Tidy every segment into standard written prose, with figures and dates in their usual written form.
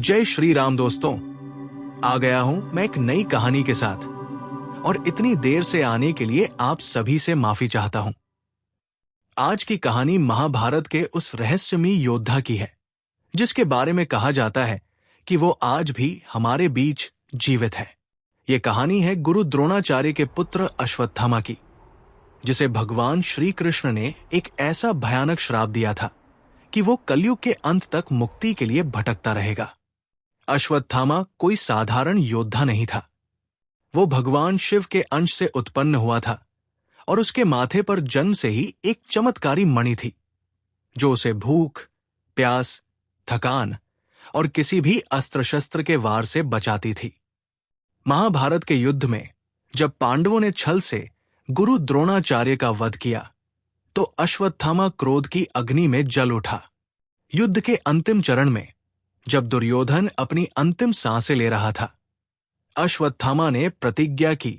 जय श्री राम दोस्तों। आ गया हूं मैं एक नई कहानी के साथ और इतनी देर से आने के लिए आप सभी से माफी चाहता हूं। आज की कहानी महाभारत के उस रहस्यमयी योद्धा की है जिसके बारे में कहा जाता है कि वो आज भी हमारे बीच जीवित है। ये कहानी है गुरु द्रोणाचार्य के पुत्र अश्वत्थामा की, जिसे भगवान श्री कृष्ण ने एक ऐसा भयानक श्राप दिया था कि वो कलयुग के अंत तक मुक्ति के लिए भटकता रहेगा। अश्वत्थामा कोई साधारण योद्धा नहीं था। वो भगवान शिव के अंश से उत्पन्न हुआ था और उसके माथे पर जन्म से ही एक चमत्कारी मणि थी जो उसे भूख, प्यास, थकान और किसी भी अस्त्र शस्त्र के वार से बचाती थी। महाभारत के युद्ध में जब पांडवों ने छल से गुरु द्रोणाचार्य का वध किया तो अश्वत्थामा क्रोध की अग्नि में जल उठा। युद्ध के अंतिम चरण में जब दुर्योधन अपनी अंतिम सांसें ले रहा था, अश्वत्थामा ने प्रतिज्ञा की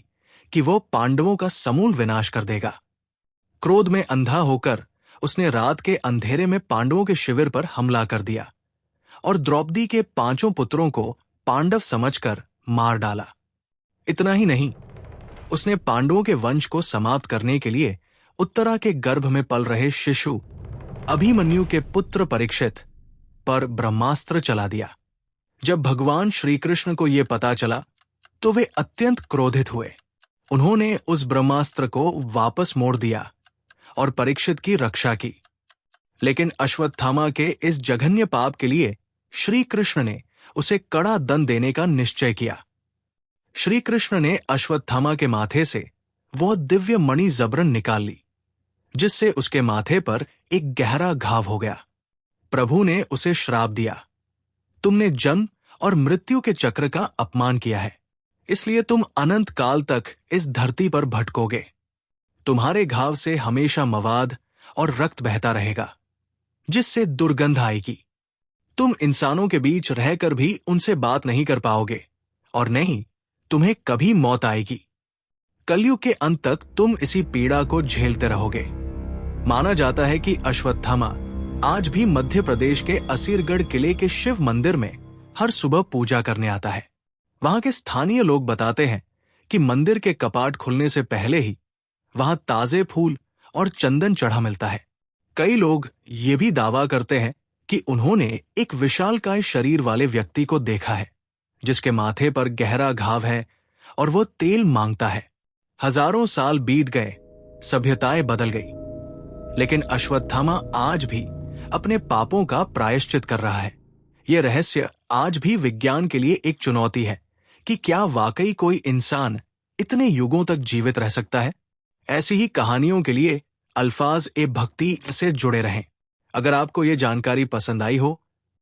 कि वो पांडवों का समूल विनाश कर देगा। क्रोध में अंधा होकर उसने रात के अंधेरे में पांडवों के शिविर पर हमला कर दिया और द्रौपदी के 5 पुत्रों को पांडव समझकर मार डाला। इतना ही नहीं, उसने पांडवों के वंश को समाप्त करने के लिए उत्तरा के गर्भ में पल रहे शिशु अभिमन्यु के पुत्र परीक्षित पर ब्रह्मास्त्र चला दिया। जब भगवान श्री कृष्ण को यह पता चला तो वे अत्यंत क्रोधित हुए। उन्होंने उस ब्रह्मास्त्र को वापस मोड़ दिया और परीक्षित की रक्षा की। लेकिन अश्वत्थामा के इस जघन्य पाप के लिए श्री कृष्ण ने उसे कड़ा दंड देने का निश्चय किया। श्री कृष्ण ने अश्वत्थामा के माथे से वह दिव्य मणि जबरन निकाल ली जिससे उसके माथे पर एक गहरा घाव हो गया। प्रभु ने उसे श्राप दिया, तुमने जन्म और मृत्यु के चक्र का अपमान किया है, इसलिए तुम अनंत काल तक इस धरती पर भटकोगे। तुम्हारे घाव से हमेशा मवाद और रक्त बहता रहेगा जिससे दुर्गंध आएगी। तुम इंसानों के बीच रहकर भी उनसे बात नहीं कर पाओगे और नहीं तुम्हें कभी मौत आएगी। कलयुग के अंत तक तुम इसी पीड़ा को झेलते रहोगे। माना जाता है कि अश्वत्थामा आज भी मध्य प्रदेश के असीरगढ़ किले के शिव मंदिर में हर सुबह पूजा करने आता है। वहां के स्थानीय लोग बताते हैं कि मंदिर के कपाट खुलने से पहले ही वहां ताजे फूल और चंदन चढ़ा मिलता है। कई लोग ये भी दावा करते हैं कि उन्होंने एक विशालकाय शरीर वाले व्यक्ति को देखा है जिसके माथे पर गहरा घाव है और वो तेल मांगता है। हजारों साल बीत गए, सभ्यताएं बदल गई, लेकिन अश्वत्थामा आज भी अपने पापों का प्रायश्चित कर रहा है। यह रहस्य आज भी विज्ञान के लिए एक चुनौती है कि क्या वाकई कोई इंसान इतने युगों तक जीवित रह सकता है। ऐसी ही कहानियों के लिए अल्फाज ए भक्ति से जुड़े रहें। अगर आपको यह जानकारी पसंद आई हो